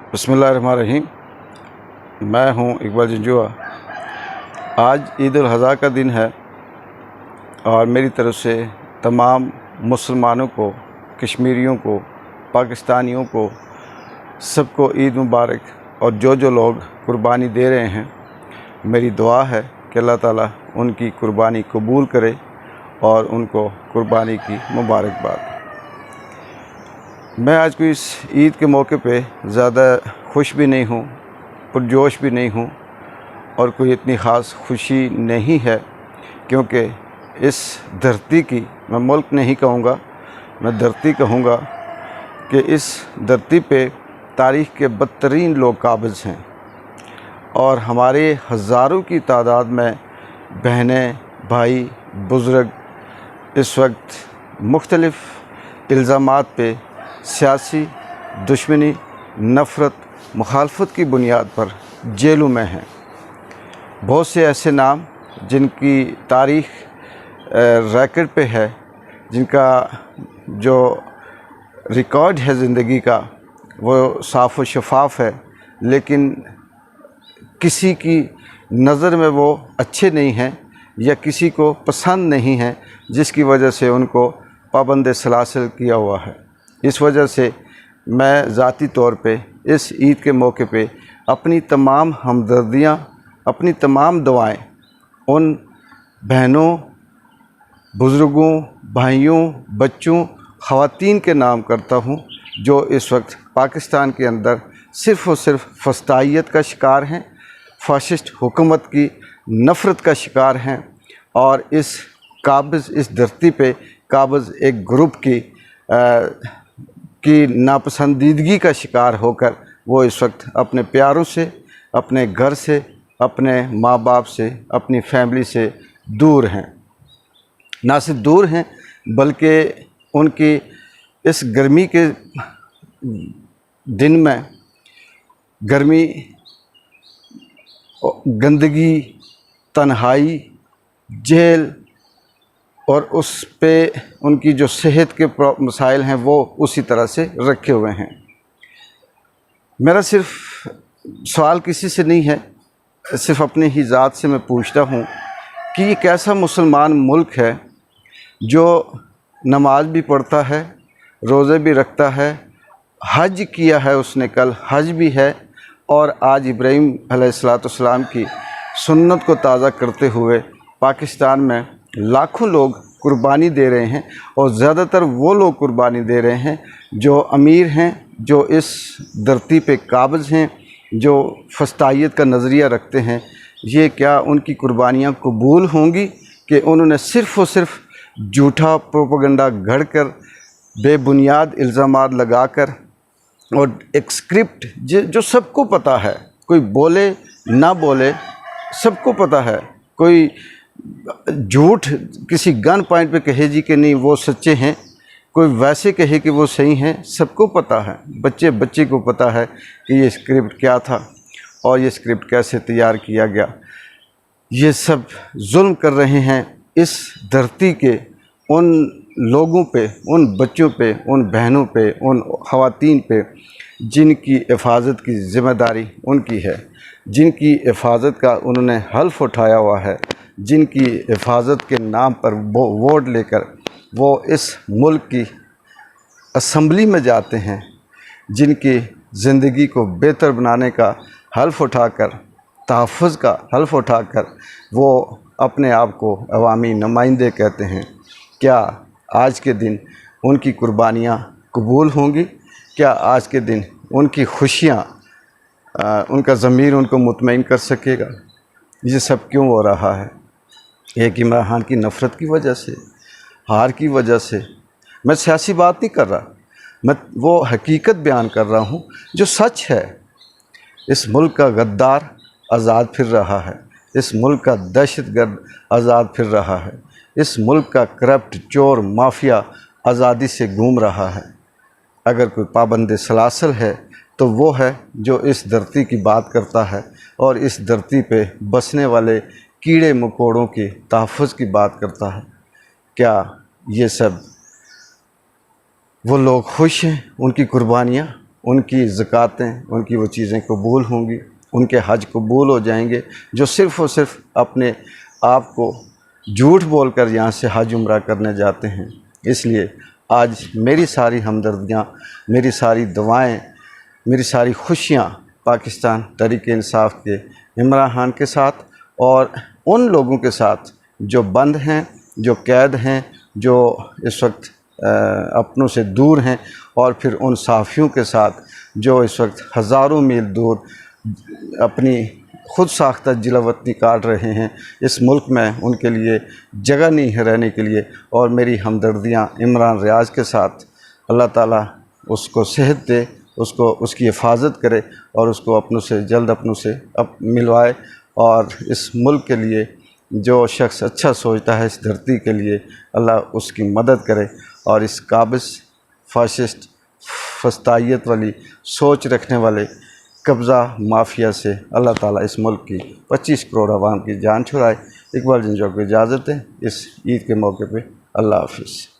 बिस्मिल्लाहिर्रहमानिर्रहीम। मैं हूं इकबाल जंजुआ। आज ईद उल अज़हा का दिन है और मेरी तरफ़ से तमाम मुसलमानों को, कश्मीरियों को, पाकिस्तानियों को, सबको ईद मुबारक। और जो लोग कुर्बानी दे रहे हैं, मेरी दुआ है कि अल्लाह ताला उनकी कुर्बानी कबूल करे और उनको कुर्बानी की मुबारकबाद। मैं आज को इस ईद के मौके पे ज़्यादा खुश भी नहीं हूँ, पुरजोश भी नहीं हूँ और कोई इतनी ख़ास खुशी नहीं है, क्योंकि इस धरती की, मैं मुल्क नहीं कहूँगा, मैं धरती कहूँगा कि इस धरती पे तारीख़ के बदतरीन लोग काबिज़ हैं और हमारे हज़ारों की तादाद में बहनें, भाई, बुज़ुर्ग इस वक्त मुख्तलिफ़ इल्ज़ामात पे सियासी दुश्मनी, नफ़रत, मुखालफत की बुनियाद पर जेलों में हैं। बहुत से ऐसे नाम जिनकी तारीख़ रैकेट पे है, जिनका जो रिकॉर्ड है ज़िंदगी का वो साफ़ व शफ़ाफ़ है, लेकिन किसी की नज़र में वो अच्छे नहीं हैं या किसी को पसंद नहीं है, जिसकी वजह से उनको पाबंद सलासिल किया हुआ है। इस वजह से मैं ज़ाती तौर पे इस ईद के मौके पे अपनी तमाम हमदर्दियाँ, अपनी तमाम दुआएं उन बहनों, बुज़ुर्गों, भाइयों, बच्चों, ख़वातीन के नाम करता हूँ जो इस वक्त पाकिस्तान के अंदर सिर्फ़ और सिर्फ फस्तायत का शिकार हैं, फ़ाशिस्ट हुकूमत की नफ़रत का शिकार हैं और इस धरती पे काबिज़ एक ग्रुप की नापसंदीदगी का शिकार होकर वो इस वक्त अपने प्यारों से, अपने घर से, अपने माँ बाप से, अपनी फैमिली से दूर हैं। ना सिर्फ दूर हैं बल्कि उनकी इस गर्मी के दिन में गर्मी, गंदगी, तन्हाई, जेल और उस पे उनकी जो सेहत के मसाइल हैं वो उसी तरह से रखे हुए हैं। मेरा सिर्फ सवाल किसी से नहीं है, सिर्फ अपनी ही ज़ात से मैं पूछता हूँ कि ये कैसा मुसलमान मुल्क है जो नमाज भी पढ़ता है, रोज़े भी रखता है, हज किया है उसने, कल हज भी है और आज इब्राहीम अलैहिस्सलाम की सुन्नत को ताज़ा करते हुए पाकिस्तान में लाखों लोग कुर्बानी दे रहे हैं और ज़्यादातर वो लोग कुर्बानी दे रहे हैं जो अमीर हैं, जो इस धरती पे काबिज़ हैं, जो फस्तायत का नज़रिया रखते हैं। ये क्या उनकी कुर्बानियाँ कबूल होंगी कि उन्होंने सिर्फ़ और सिर्फ झूठा प्रोपेगेंडा गढ़ कर, बेबुनियाद इल्ज़ामात लगाकर और एक स्क्रिप्ट जो सबको पता है, कोई बोले ना बोले सबको पता है, कोई झूठ किसी गन पॉइंट पे कहे जी कि नहीं वो सच्चे हैं, कोई वैसे कहे कि वो सही हैं, सबको पता है, बच्चे को पता है कि ये स्क्रिप्ट क्या था और ये स्क्रिप्ट कैसे तैयार किया गया। ये सब जुल्म कर रहे हैं इस धरती के उन लोगों पे, उन बच्चों पे, उन बहनों पे, उन ख़वातीन पे जिनकी हिफाजत की ज़िम्मेदारी उनकी है, जिनकी हिफाजत का उन्होंने हल्फ उठाया हुआ है, जिनकी हिफाजत के नाम पर वो वोट लेकर वो इस मुल्क की असम्बली में जाते हैं, जिनकी ज़िंदगी को बेहतर बनाने का हल्फ उठाकर, तहफ़्फ़ुज़ का हल्फ उठाकर वो अपने आप को अवामी नुमाइंदे कहते हैं। क्या आज के दिन उनकी कुर्बानियाँ कबूल होंगी? क्या आज के दिन उनकी खुशियाँ, उनका ज़मीर उनको मुतमईन कर सकेगा? ये सब क्यों हो रहा है? एक इमरान खान की नफ़रत की वजह से, हार की वजह से। मैं सियासी बात नहीं कर रहा, मैं वो हकीकत बयान कर रहा हूँ जो सच है। इस मुल्क का गद्दार आज़ाद फिर रहा है, इस मुल्क का दहशतगर्द आज़ाद फिर रहा है, इस मुल्क का करप्ट चोर माफिया आज़ादी से घूम रहा है। अगर कोई पाबंद सलासल है तो वो है जो इस धरती की बात करता है और इस धरती पे बसने वाले कीड़े मकोड़ों की तहफ़्फ़ुज़ की बात करता है। क्या ये सब वो लोग खुश हैं? उनकी कुर्बानियाँ, ان کی زکاتیں، ان کی وہ چیزیں قبول ہوں گی، ان کے حج قبول ہو جائیں گے، جو صرف اور صرف اپنے آپ کو جھوٹ بول کر یہاں سے حج عمرہ کرنے جاتے ہیں۔ اس لیے آج میری ساری ہمدردیاں، میری ساری دعائیں، میری ساری خوشیاں پاکستان تحریک انصاف کے عمران خان کے ساتھ اور ان لوگوں کے ساتھ جو بند ہیں، جو قید ہیں، جو اس وقت اپنوں سے دور ہیں، اور پھر ان صحافیوں کے ساتھ جو اس وقت ہزاروں میل دور اپنی خود ساختہ جلا وطنی کاٹ رہے ہیں۔ اس ملک میں ان کے لیے جگہ نہیں ہے رہنے کے لیے، اور میری ہمدردیاں عمران ریاض کے ساتھ۔ اللہ تعالیٰ اس کو صحت دے، اس کی حفاظت کرے، اور اس کو اپنوں سے جلد اپنوں سے ملوائے، اور اس ملک کے لیے جو شخص اچھا سوچتا ہے اس دھرتی کے لیے، اللہ اس کی مدد کرے، اور اس قابض فاشسٹ فسطائیت والی سوچ رکھنے والے قبضہ مافیا سے اللہ تعالیٰ اس ملک کی 25 کروڑ عوام کی جان چھڑائے۔ اقبال جنجو کو اجازت ہے اس عید کے موقع پہ۔ اللہ حافظ۔